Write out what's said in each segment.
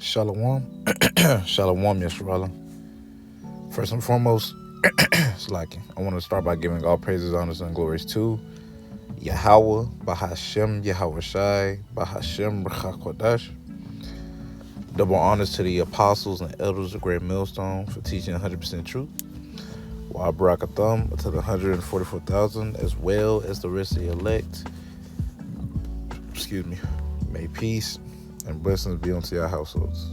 Shalom. Shalom, Yisrael. First and foremost, Slacking. I want to start by giving all praises, honors, and glories to Yahweh, Bahashem, Yahweh Shai, Bahashem, Kodash. Double honors to the apostles and elders of Great Millstone for teaching 100% truth. Wa Barakatham to the 144,000, as well as the rest of the elect. Excuse me. May peace and blessings be unto your households.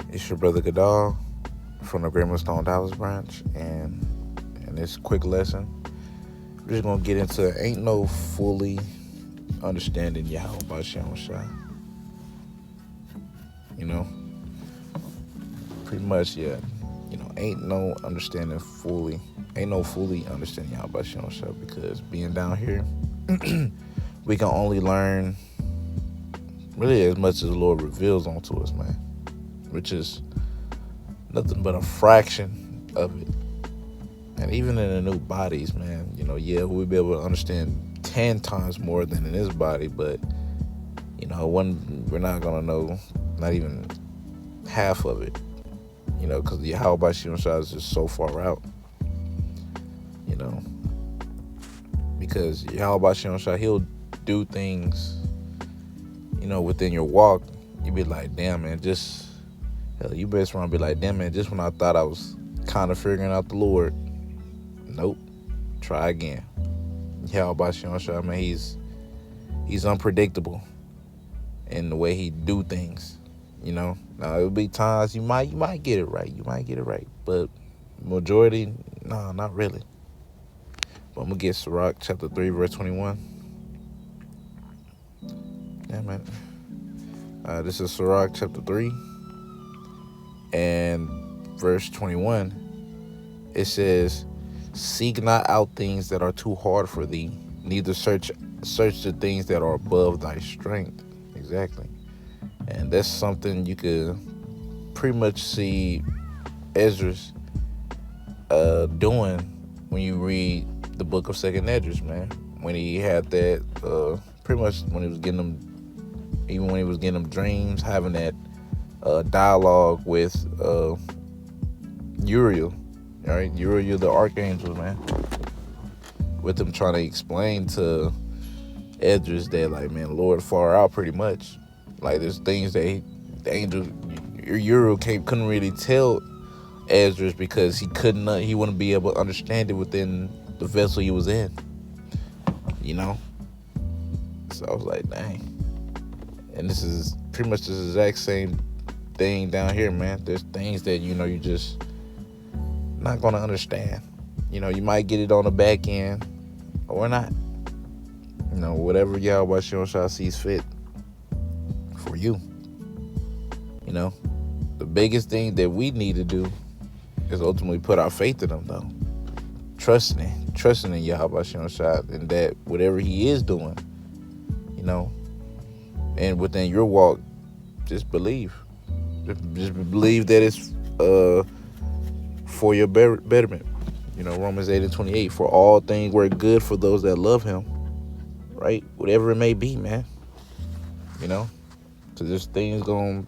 It's your brother Gadal from the Great Millstone Dallas branch, and in this quick lesson, we're just gonna get into ain't no fully understanding Yahweh Bashem Shai. Pretty much, yeah. Ain't no fully understanding Yahweh Bashem Shai, because being down here, we can only learn really as much as the Lord reveals onto us, man, which is nothing but a fraction of it. And even in the new bodies, man, we'll be able to understand 10 times more than in this body, but we're not gonna know not even half of it, because the Yahweh Bashem Shai is just so far out, because Yahweh Bashem Shai, he'll do things, within your walk. You be like, damn, man, you best run be like, damn, man, just when I thought I was kind of figuring out the Lord, nope, try again. Yahweh Bashem Shai, man, he's unpredictable in the way he do things. Now it'll be times you might get it right, but majority, no, not really. But I'm gonna get Sirach chapter 3 verse 21. Yeah, man. This is Sirach chapter 3 and verse 21. It says, "Seek not out things that are too hard for thee, neither search the things that are above thy strength." Exactly. And that's something you could pretty much see Esdras doing when you read the book of Second Esdras, man. When he had that, pretty much when he was getting them dreams, having that dialogue with Uriel, all right, Uriel the archangel, man, with him trying to explain to Esdras that, like, man, Lord far out pretty much. Like, there's things that the angel Uriel couldn't really tell Esdras because he wouldn't be able to understand it within the vessel he was in. So I was like, dang. And this is pretty much the exact same thing down here, man. There's things that you just not gonna understand. You might get it on the back end or not. Whatever Yahweh Shai sees fit for you. The biggest thing that we need to do is ultimately put our faith in him, though. Trusting in Yahweh Shai, and that whatever he is doing, and within your walk, just believe. Just believe that it's for your betterment. Romans 8:28, for all things work good for those that love him, right? Whatever it may be, man. So there's things Lord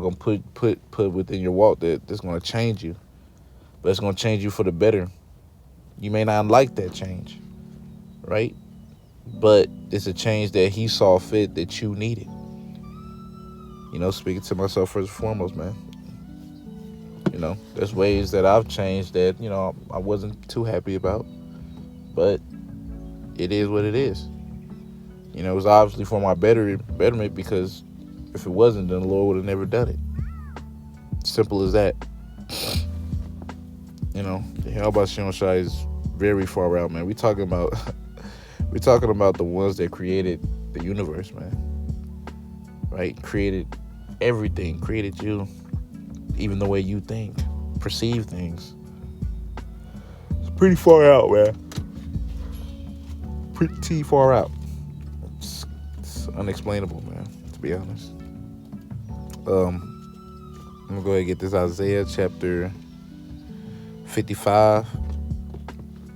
gonna put within your walk that's gonna change you, but it's gonna change you for the better. You may not like that change, right? But it's a change that he saw fit that you needed. Speaking to myself first and foremost, man. There's ways that I've changed that, I wasn't too happy about, but it is what it is. It was obviously for my betterment, because if it wasn't, then the Lord would have never done it. Simple as that. The hell about Shem Shai is very far out, man. We're talking about the ones that created the universe, man. Right? Created everything. Created you. Even the way you think, perceive things. It's pretty far out, man. Pretty far out. It's unexplainable, man, to be honest. I'm gonna go ahead and get this Isaiah chapter 55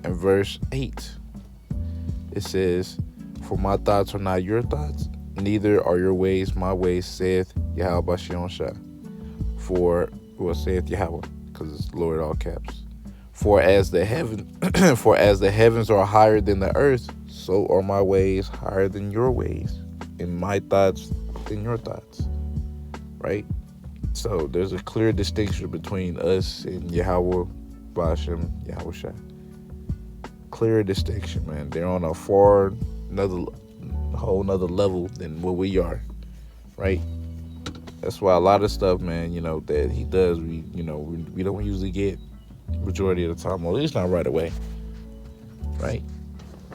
and verse 8. It says, "For my thoughts are not your thoughts, neither are your ways my ways, saith Yahweh Bashion Shah. For, well, saith Yahweh, because it's Lord all caps. For as the for as the heavens are higher than the earth, so are my ways higher than your ways, and my thoughts than your thoughts. Right? So there's a clear distinction between us and Yahweh Bashem, Yahweh Shah. Clear distinction, man. They're on a whole nother level than what we are, right? That's why a lot of stuff, man, that he does, we don't usually get majority of the time, or at least not right away, right?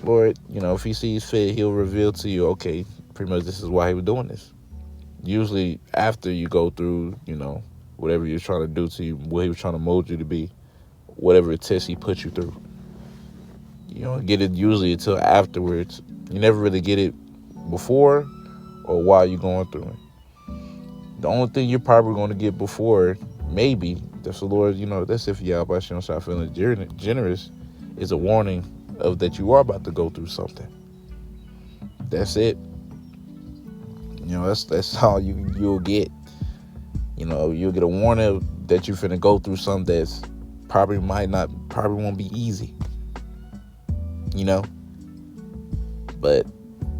Lord, if he sees fit, he'll reveal to you, okay, pretty much this is why he was doing this. Usually after you go through, whatever you're trying to do to you, what he was trying to mold you to be, whatever test he put you through. You don't get it usually until afterwards. You never really get it before or while you're going through it. The only thing you're probably going to get before, maybe, that's the Lord, that's if Yahweh Shah feeling generous, is a warning of that you are about to go through something. That's it. That's all you'll get. You'll get a warning that you're finna go through something that's probably won't be easy. But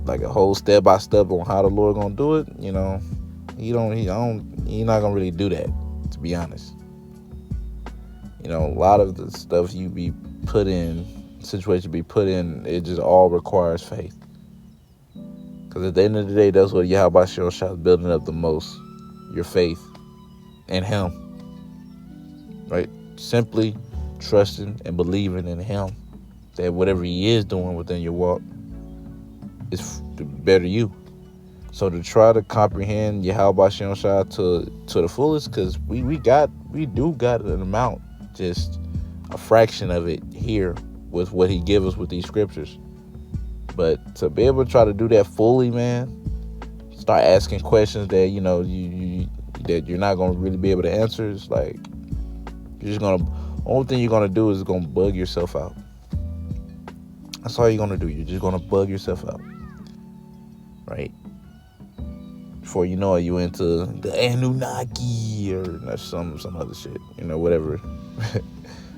like a whole step by step on how the Lord gonna do it, He's not gonna really do that, to be honest. A lot of the stuff you be put in, situation be put in, it just all requires faith. Because at the end of the day, that's what Yahweh Shah is building up the most, your faith in Him, right? Simply trusting and believing in Him, that whatever He is doing within your walk is to better you. So to try to comprehend Yahweh Shah to the fullest, because we do got an amount, just a fraction of it here with what He gives us with these scriptures. But to be able to try to do that fully, man, start asking questions that that you're not gonna really be able to answer. It's like only thing you're gonna do is gonna bug yourself out. That's all you're gonna do. You're just gonna bug yourself out, right? Before you know it, you into the Anunnaki or some other shit, whatever,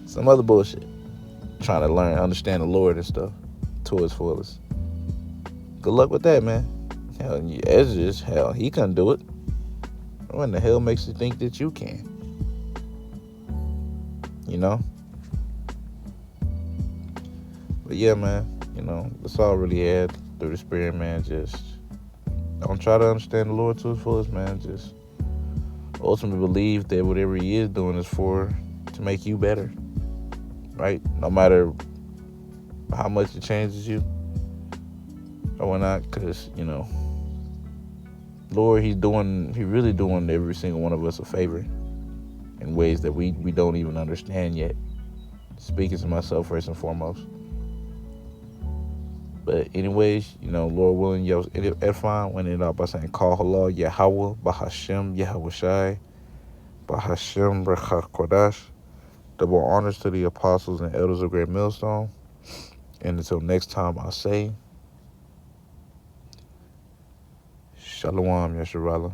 some other bullshit. Trying to understand the Lord and stuff to His fullest. Good luck with that, man. Hell, Ezra, he couldn't do it. What in the hell makes you think that you can? But yeah, man, that's all I really had through the Spirit, man. Just don't try to understand the Lord to His fullest, man. Just ultimately believe that whatever He is doing is to make you better, right? No matter how much it changes you or whatnot, because Lord, He's really doing every single one of us a favor in ways that we don't even understand yet. Speaking to myself first and foremost. But anyways, Lord willing, edifying, went it out by saying, Call Allah, Yahweh, Bahashem, Yahweh Shai, Bahashem, Rechach Kodash. Double honors to the apostles and elders of Great Millstone. And until next time, I say, Shalom, Yasharallah.